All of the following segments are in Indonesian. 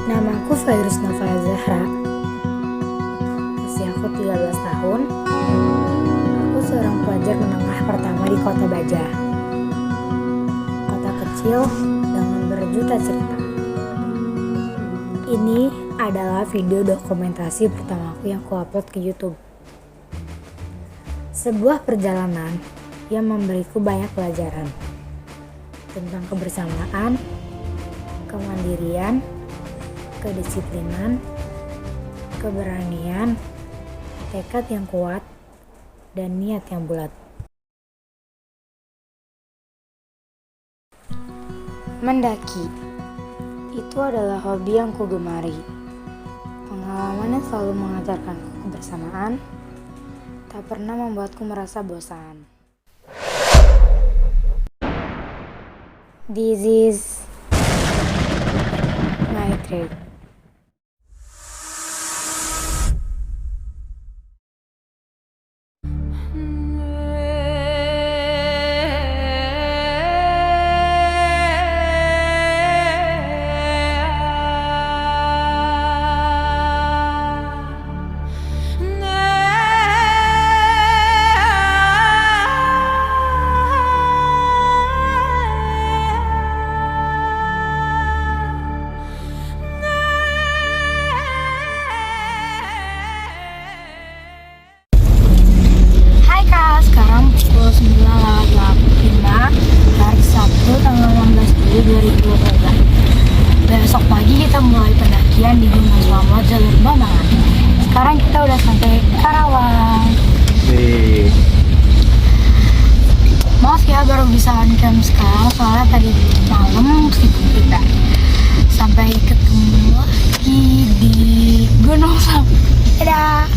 Namaku Fairuz Nova Zahra. Usia aku 13 tahun. Aku seorang pelajar menengah pertama di Kota Baja. Kota kecil dengan berjuta cerita. Ini adalah video dokumentasi pertamaku yang kuupload ke YouTube. Sebuah perjalanan yang memberiku banyak pelajaran tentang kebersamaan, kemandirian, kedisiplinan, keberanian, tekad yang kuat, dan niat yang bulat. Mendaki itu adalah hobi yang kugemari. Pengalaman yang selalu mengajarkanku kebersamaan, tak pernah membuatku merasa bosan. This is my trip. Sekarang pukul 9.05 hari Sabtu tanggal 16 Juli 2022. Besok pagi kita mulai pendakian di Gunung Slamet jalur Bambangan. Sekarang kita udah sampai Karawang. Maaf ya baru bisa on cam sekarang soalnya tadi malam sibuk kita. Sampai ketemu lagi di Gunung Slamet. Dadah.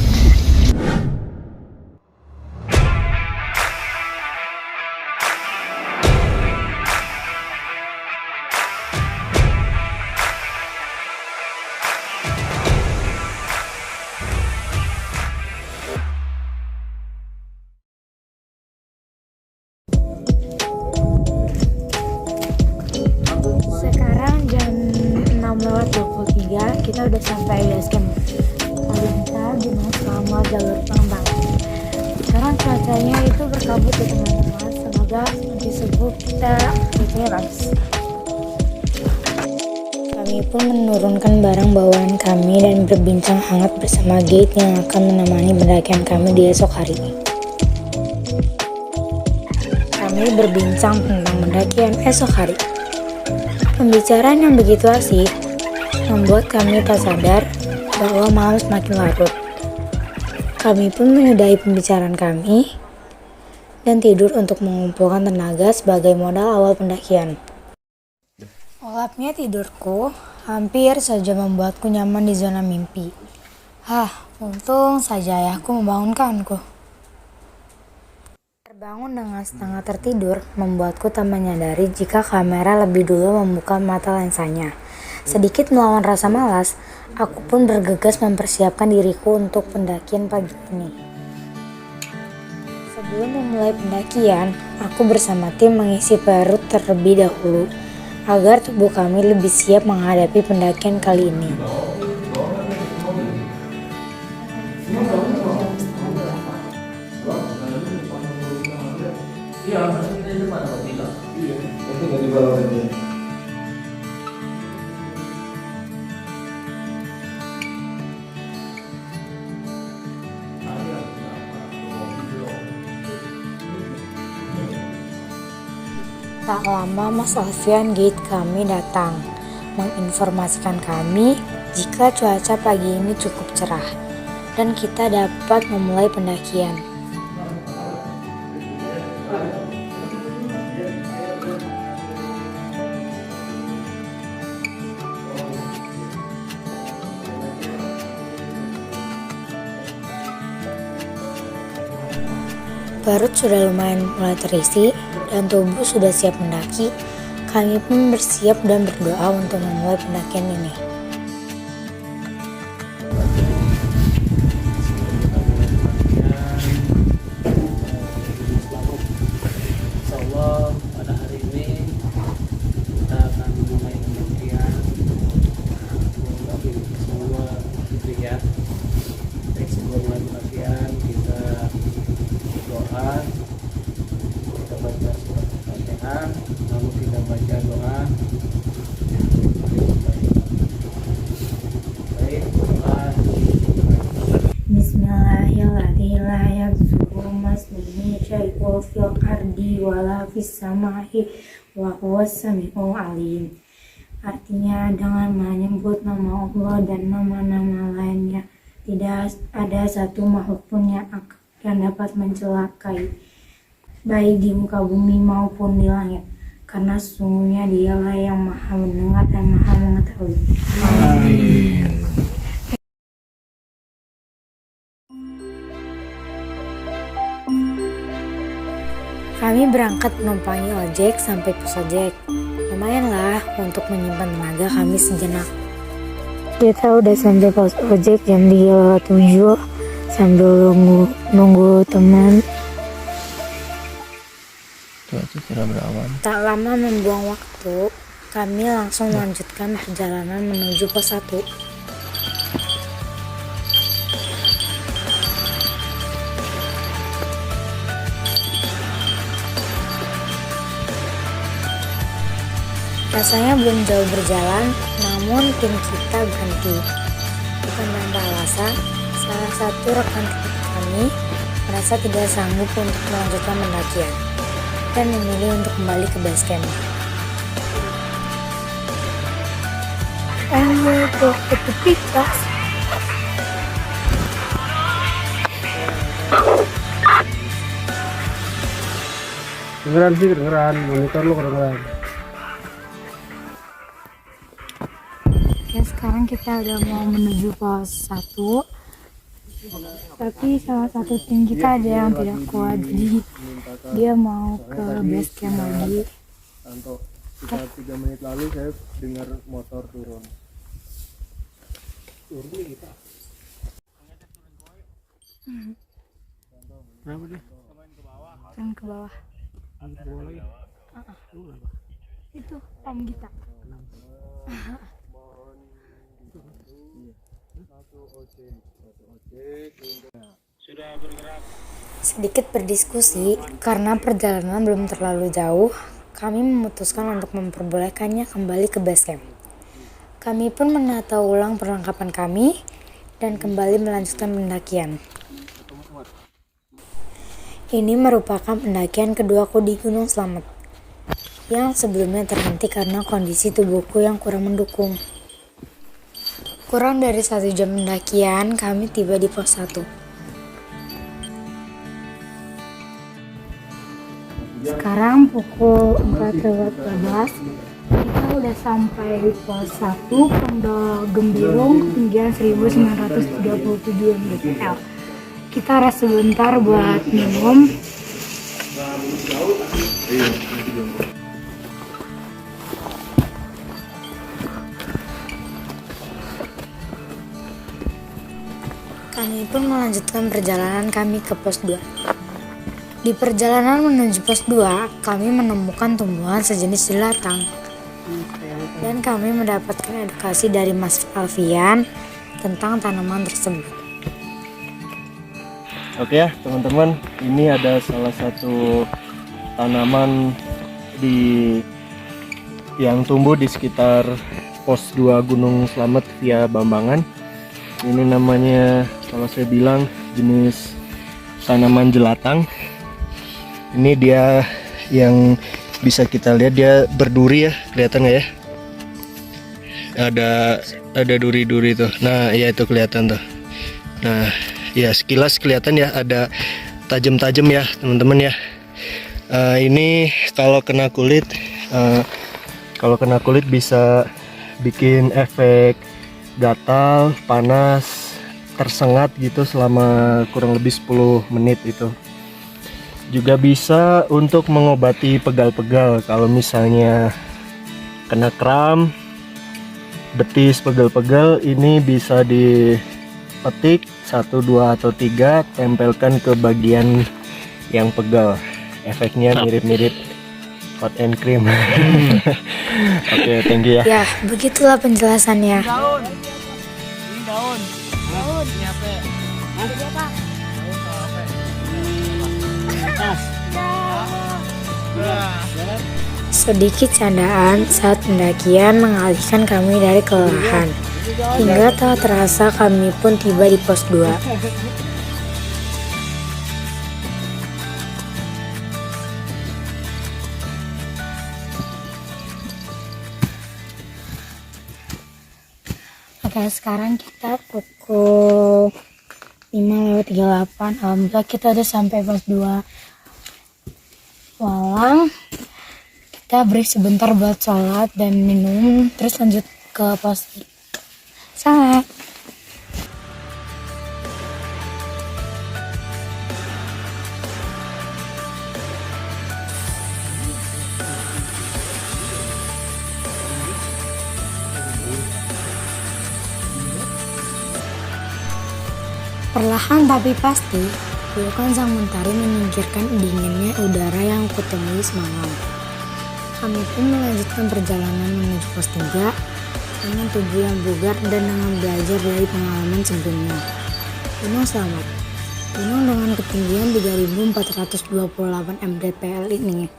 Sekarang jam 6.23, kita udah sampai base camp Alinta Gunung Slamet jalur Bambangan. Sekarang cuacanya itu berkabut ya teman-teman, semoga nanti subuh kita cuacanya bagus. Kami pun menurunkan barang bawaan kami dan berbincang hangat bersama guide yang akan menemani pendakian kami di esok hari. Kami berbincang tentang pendakian esok hari. Pembicaraan yang begitu asik membuat kami tak sadar bahwa malam semakin larut. Kami pun menyudahi pembicaraan kami dan tidur untuk mengumpulkan tenaga sebagai modal awal pendakian. Olapnya tidurku hampir saja membuatku nyaman di zona mimpi. Untung saja ayahku membangunkanku. Terbangun dengan setengah tertidur membuatku tak menyadari jika kamera lebih dulu membuka mata lensanya. Sedikit melawan rasa malas, aku pun bergegas mempersiapkan diriku untuk pendakian pagi ini. Sebelum memulai pendakian, aku bersama tim mengisi perut terlebih dahulu agar tubuh kami lebih siap menghadapi pendakian kali ini. Tak lama Mas Alfian guide kami datang menginformasikan kami jika cuaca pagi ini cukup cerah dan kita dapat memulai pendakian. Perut sudah lumayan mulai terisi dan tubuh sudah siap mendaki. Kami pun bersiap dan berdoa untuk memulai pendakian ini. Insyaallah pada hari ini kita akan memulai pendakian. fil ardi wala fis samai wa huwas samiul alim. Artinya dengan menyebut nama Allah dan nama-nama lainnya, tidak ada satu makhluk pun yang dapat mencelakai, baik di muka bumi maupun di langit, karena sesungguhnya Dialah yang Maha Mendengar dan Maha Mengetahui. Amin. Kami berangkat menumpangi ojek sampai pos ojek. Lumayanlah untuk menyimpan tenaga kami sejenak. Kita udah sampai pos ojek jam 3:07 sambil nunggu teman. Cuaca cerah berawan. Tak lama membuang waktu, kami langsung melanjutkan perjalanan menuju pos 1. Rasanya belum jauh berjalan, namun tim kita berhenti. Bukan tanpa alasan, salah satu rekan kami merasa tidak sanggup untuk melanjutkan pendakian dan memilih untuk kembali ke base camp. Ayo ke tepi kelas. Kedengeran sih, kedengeran. Monitor lu kedengeran. Ya, sekarang kita udah mau menuju pos 1, tapi salah satu tim kita ada yang tidak kuat, jadi dia mau ke base camp lagi. Tanto, sekitar 3 menit lalu saya dengar motor turun. Turun nih kita. Kenapa dia? Turun ke bawah. Ke bawah lagi. Itu om kita. Sedikit berdiskusi, karena perjalanan belum terlalu jauh, kami memutuskan untuk memperbolehkannya kembali ke base camp. Kami pun menata ulang perlengkapan kami dan kembali melanjutkan pendakian. Ini merupakan pendakian keduaku di Gunung Slamet, yang sebelumnya terhenti karena kondisi tubuhku yang kurang mendukung. Kurang dari 1 jam pendakian, kami tiba di pos 1. Sekarang pukul 4:12, kita udah sampai di pos 1 Pondok Gembirung, ketinggian 1937 mdpl. Kita rest sebentar buat minum. Kami pun melanjutkan perjalanan kami ke pos 2. Di perjalanan menuju pos 2, kami menemukan tumbuhan sejenis jelatang. Dan kami mendapatkan edukasi dari Mas Alfian tentang tanaman tersebut. Oke ya teman-teman, ini ada salah satu tanaman yang tumbuh di sekitar pos 2 Gunung Slamet via Bambangan. Ini namanya, kalau saya bilang, jenis tanaman jelatang. Ini dia yang bisa kita lihat, dia berduri ya, kelihatan nggak ya? Ada duri-duri tuh. Nah, ya itu kelihatan tuh. Nah, ya sekilas kelihatan ya, ada tajam-tajam ya teman-teman ya. Ini kalau kena kulit bisa bikin efek gatal, panas, tersengat gitu selama kurang lebih 10 menit itu. Juga bisa untuk mengobati pegal-pegal kalau misalnya kena kram, betis, pegal-pegal, ini bisa dipetik 1, 2, atau 3, tempelkan ke bagian yang pegal. Efeknya mirip-mirip hot and cream. Oke, thank you ya. Ya, begitulah penjelasannya. Ini daun. Ini apa? Ada apa? Sedikit candaan saat pendakian mengalihkan kami dari kelelahan. Hingga tak terasa kami pun tiba di pos 2. Oke, sekarang kita pukul 5:38. Alhamdulillah kita udah sampai pos 2 Walang. Kita break sebentar buat sholat dan minum, terus lanjut ke pos 3. Salam. Perlahan tapi pasti, pelukan sang mentari menyingkirkan dinginnya udara yang kutemui semalam. Kami pun melanjutkan perjalanan menuju pos 3 dengan tubuh yang bugar dan dengan belajar dari pengalaman sebelumnya. Gunung Slamet, gunung dengan ketinggian 3.428 mdpl ini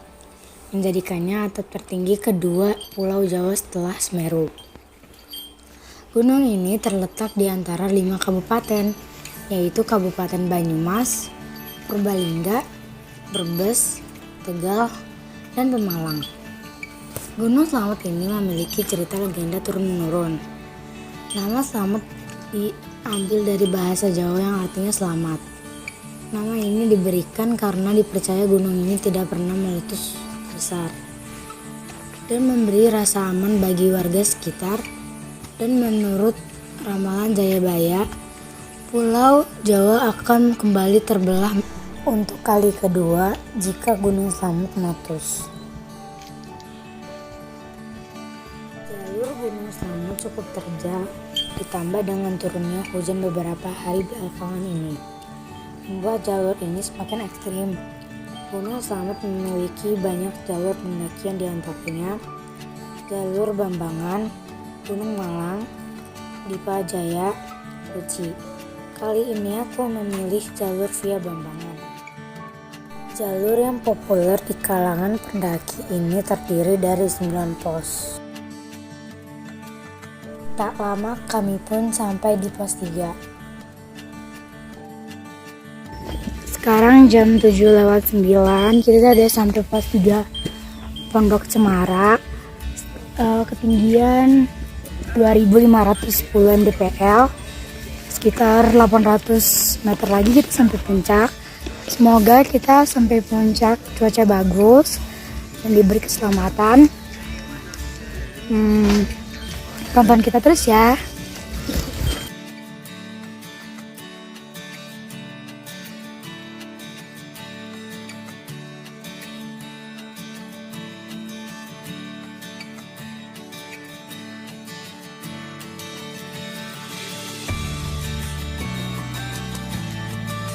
menjadikannya atap tertinggi kedua Pulau Jawa setelah Semeru. Gunung ini terletak di antara 5 kabupaten, yaitu Kabupaten Banyumas, Purbalingga, Brebes, Tegal, dan Pemalang. Gunung Slamet ini memiliki cerita legenda turun-menurun. Nama Slamet diambil dari bahasa Jawa yang artinya selamat. Nama ini diberikan karena dipercaya gunung ini tidak pernah meletus besar dan memberi rasa aman bagi warga sekitar. Dan menurut ramalan Jayabaya, Pulau Jawa akan kembali terbelah untuk kali kedua jika Gunung Slamet meletus. Jalur Gunung Slamet cukup terjal, ditambah dengan turunnya hujan beberapa hari belakangan ini, membuat jalur ini semakin ekstrim. Gunung Slamet memiliki banyak jalur pendakian, di antaranya jalur Bambangan, Gunung Malang, Dipa Jaya, Ruci. Kali ini aku memilih jalur via Bambangan. Jalur yang populer di kalangan pendaki ini terdiri dari 9 pos. Tak lama kami pun sampai di pos 3. Sekarang jam 7:09, kita udah sampai pos 3 Pondok Cemara. Ketinggian 2.510 mdpl. Sekitar 800 meter lagi kita sampai puncak. Semoga kita sampai puncak cuaca bagus dan diberi keselamatan. Tonton kita terus ya.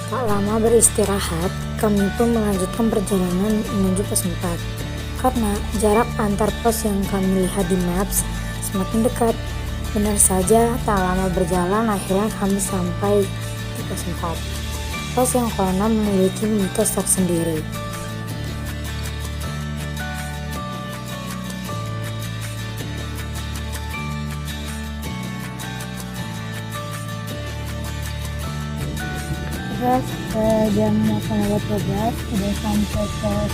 Tak lama beristirahat, kami pun melanjutkan perjalanan menuju pos 4. Karena jarak antar pos yang kami lihat di maps semakin dekat. Benar saja, tak lama berjalan akhirnya kami sampai di pos 4. Pos yang konon memiliki mitos tersendiri. Terus jam 8:12 udah sampai pos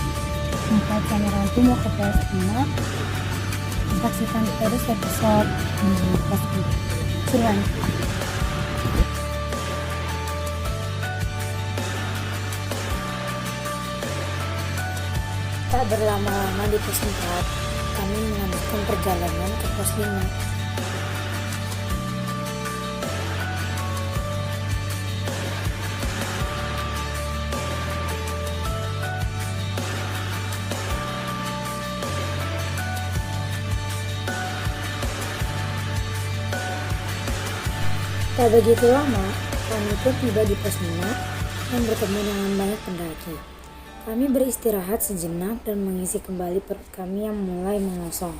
4 sama nanti mau ke pos 5. Saksikan terus episode di pos 5. Seruan. Tak berlama-lama di pos 4, kami melanjutkan perjalanan ke pos 5. Tak begitu lama, kami pun tiba di pos 5 dan bertemu dengan banyak pendaki. Kami beristirahat sejenak dan mengisi kembali perut kami yang mulai mengosong.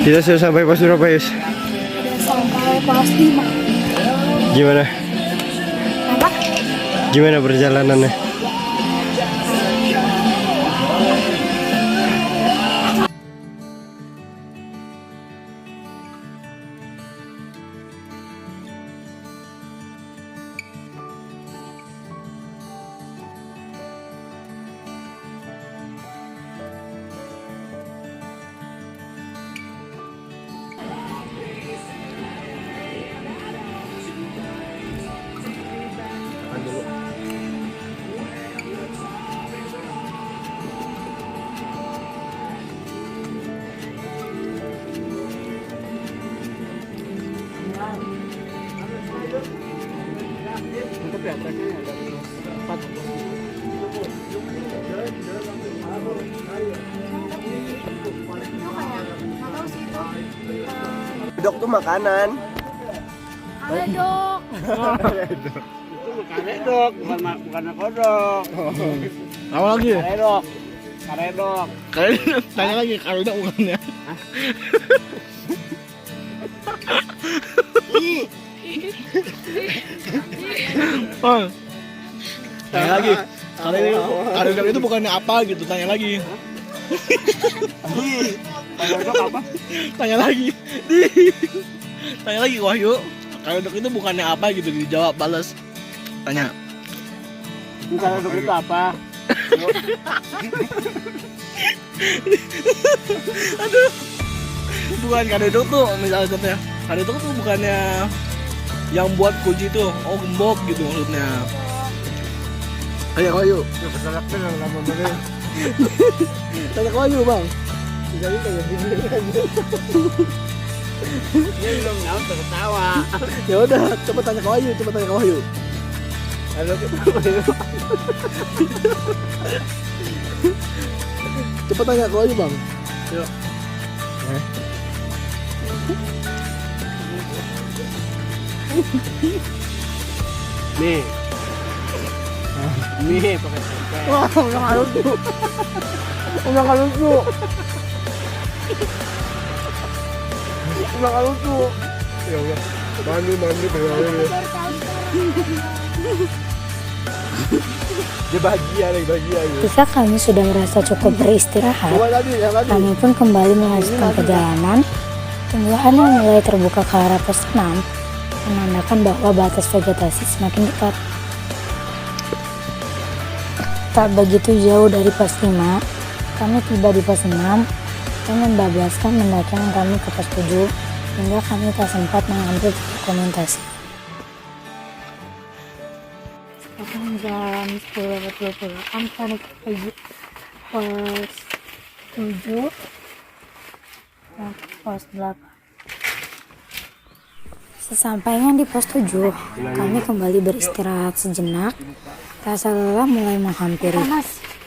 Kita sudah sampai pos berapa, Yus? Udah sampai pos 5. Gimana? Apa? Gimana perjalanannya? atasnya ada pos 4. Dok tuh makanan. Kaledok. Karedok, bukan kodok. Apa lagi? Karedok. Karedok. Tanya lagi, karedok bukannya? Oh. Tanya lagi. Karedok itu bukannya apa gitu? Tanya lagi. Karedok apa? Tanya lagi. Tanya lagi Wahyu. Karedok itu bukannya apa gitu? Dijawab, balas. Tanya. Karedok itu apa? Aduh. Bukan karedok tuh, misalnya contohnya. Karedok tuh bukannya yang buat kunci tuh. Oh, gembok gitu maksudnya. Tanya ke Wahyu. Tanya ke Wahyu, Bang. Jadi kayak gini aja. Dia belum nyaut terketawa. Ya udah, coba tanya ke Wahyu, coba tanya ke Wahyu. Halo, Coba tanya ke Wahyu, Bang. Yuk. Nih. Nih pakai tempe. Wah, udah halus tuh. Udah halus tuh. Udah halus tuh. Ya Allah. Mandi berlalu. Dia bahagia gitu. Ketika kami sudah merasa cukup beristirahat, Coba tadi, yang tadi. kami pun kembali melanjutkan perjalanan. Tumbuhan yang mulai terbuka ke arah pos 6 menandakan bahwa batas vegetasi semakin dekat. Tak begitu jauh dari pos 5, kami tiba di pos 6 dan membablaskan pendakian kami ke pos 7 hingga kami tak sempat mengambil dokumentasi. Sekarang jam 10.20 kami ke pos 7 dan pos 8. Sesampainya di pos 7, kami kembali beristirahat sejenak. Rasa lelah mulai menghampiri,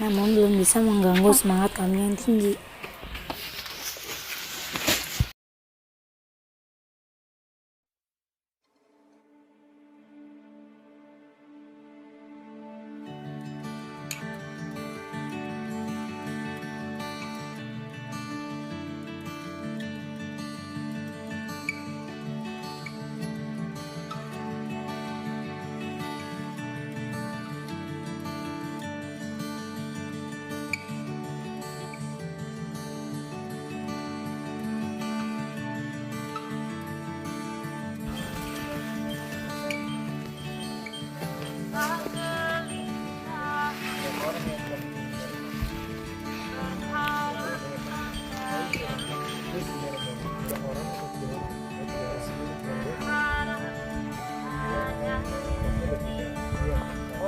namun belum bisa mengganggu semangat kami yang tinggi.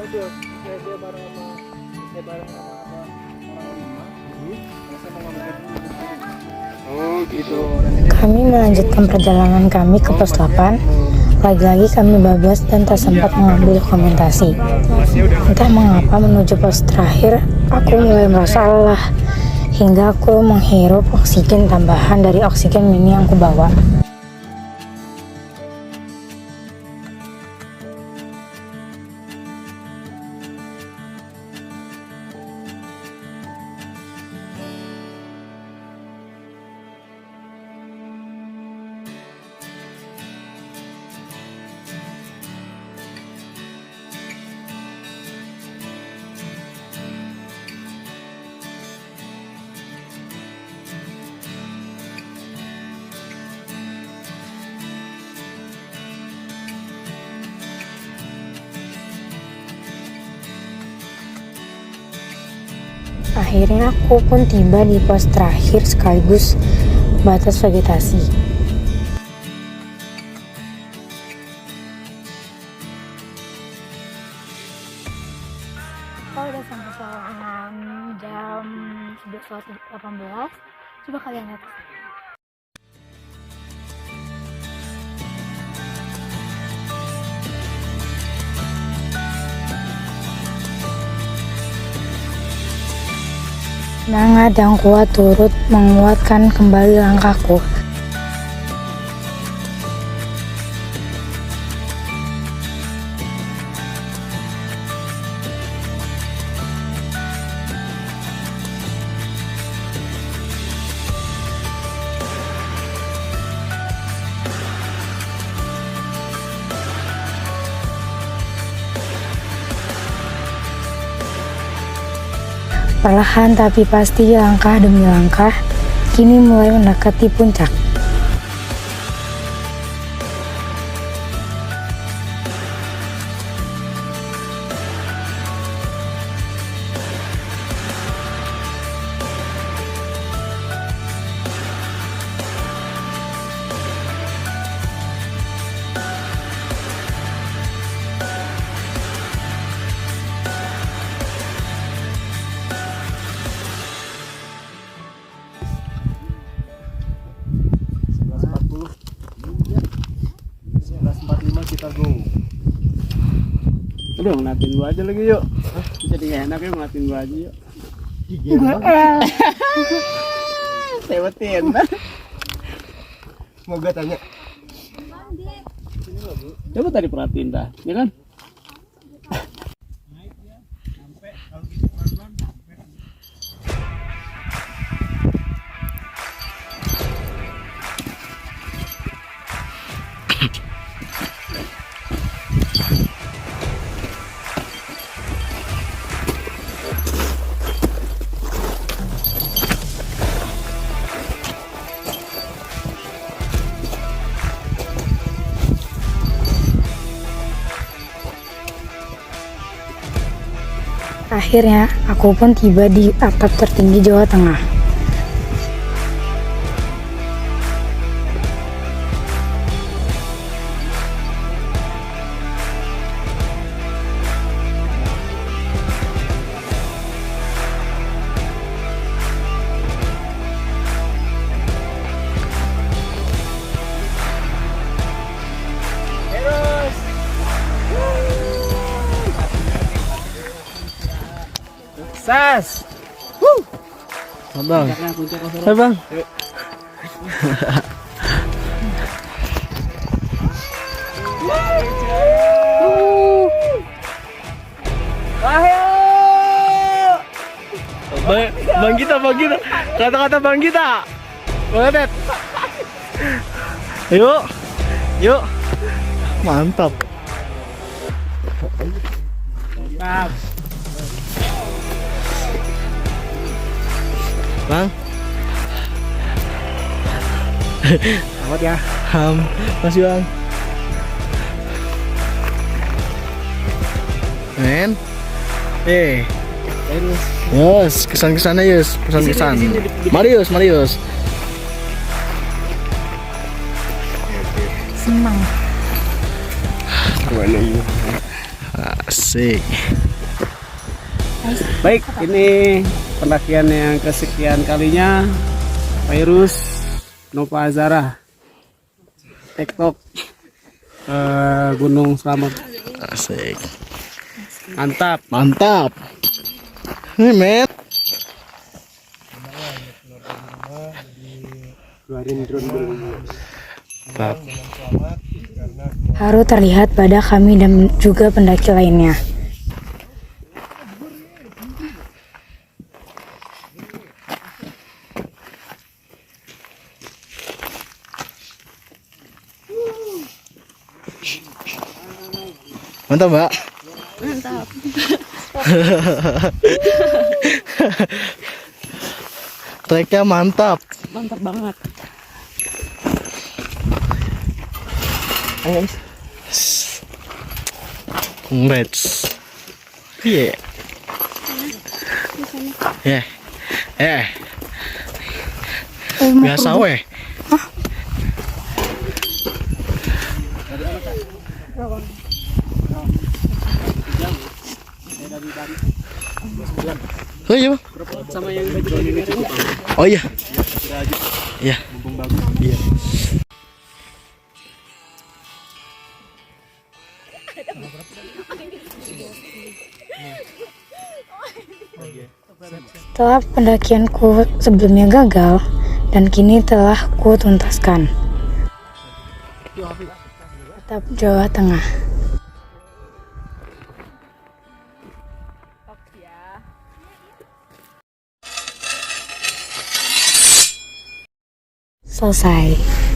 Dia bareng sama Oh gitu. Kami melanjutkan perjalanan kami ke pos 8. Lagi-lagi kami bablas dan tak sempat mengambil dokumentasi. Entah mengapa menuju pos terakhir, aku mulai merasa lelah hingga aku menghirup oksigen tambahan dari oksigen mini yang kubawa. Akhirnya aku pun tiba di pos terakhir sekaligus batas vegetasi. Kita udah sampai Sawangan jam 11.18. Coba kalian lihat. Semangat yang kuat turut menguatkan kembali langkahku. Perlahan tapi pasti, langkah demi langkah, kini mulai mendekati puncak. Kita go. Udah ngeliatin gua aja lagi yuk. Jadi gak enak ya ngeliatin gua aja yuk. Sewetin. Semoga tanya. Coba tadi perhatiin dah, ya kan? Akhirnya, aku pun tiba di atap tertinggi Jawa Tengah. Sas. Abang. Puncaknya puncak Kosoro. Hai bang. Bang kita, kata-kata bang kita. Banget. Yuk, yuk. Mantap. Mantap. Bang. Selamat ya. Masih bang. Men. Yus, kesan-kesannya Yus, pesan-kesan. Marius. Senang. Asik. Baik, ini pendakian yang kesekian kalinya Virus Nova Azara TikTok Gunung Slamet. Asik. Mantap. Nih men. Keluarin drone dulu. Mantap. Haru terlihat pada kami dan juga pendaki lainnya. Mantap, Mbak. Mantap. Treknya mantap. Mantap banget. Ayo, congrats. Iya. Biasa weh. Oh iya bang. Sama yang baju ini. Oh iya. Iya. Iya. Setelah pendakianku sebelumnya gagal, dan kini telah ku tuntaskan. Tetap Jawa Tengah. Selesai.